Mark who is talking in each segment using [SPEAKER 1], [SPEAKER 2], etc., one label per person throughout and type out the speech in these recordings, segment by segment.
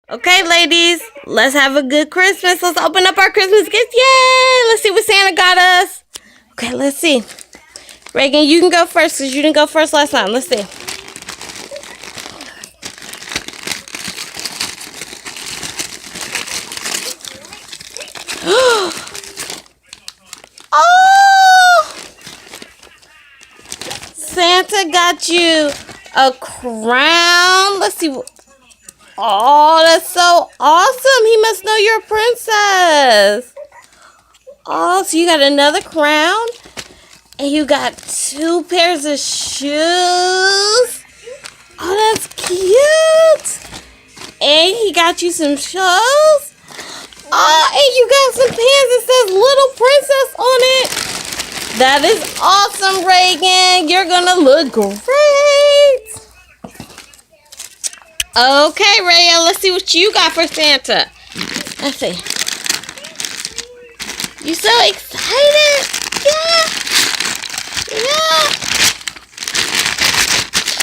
[SPEAKER 1] Okay, ladies, let's have a good Christmas. Let's open up our Christmas gifts. Yay! Let's see what Santa got us. Okay, let's see. Raygen, you can go first because you didn't go first last time. Let's see. Oh! Santa got you a crown. Let's see. Oh, that's so awesome. He must know you're a princess. Oh, so you got another crown. And you got 2 pairs of shoes. Oh, that's cute. And he got you some shoes. Oh, and you got some pants that says Little Princess on it. That is awesome, Raygen. You're going to look great. Okay, Rayeah, let's see what you got for Santa. Let's see. You so excited? Yeah. Yeah.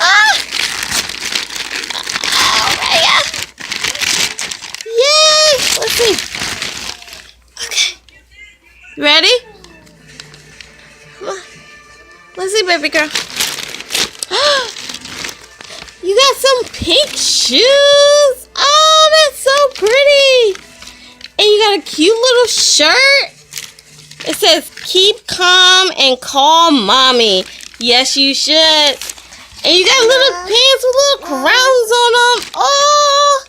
[SPEAKER 1] Oh, Rayeah. Yay. Let's see. Okay. You ready? Come on. Let's see, baby girl. You got some pink shoes. Oh, that's so pretty. And you got a cute little shirt. It says, keep calm and call mommy. Yes, you should. And you got little pants with little crowns on them. Oh,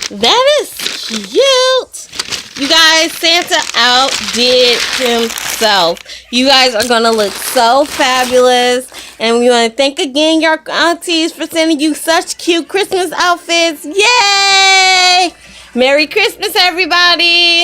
[SPEAKER 1] that is cute. You guys, Santa outdid himself. You guys are going to look so fabulous. And we want to thank again your aunties for sending you such cute Christmas outfits. Yay! Merry Christmas, everybody.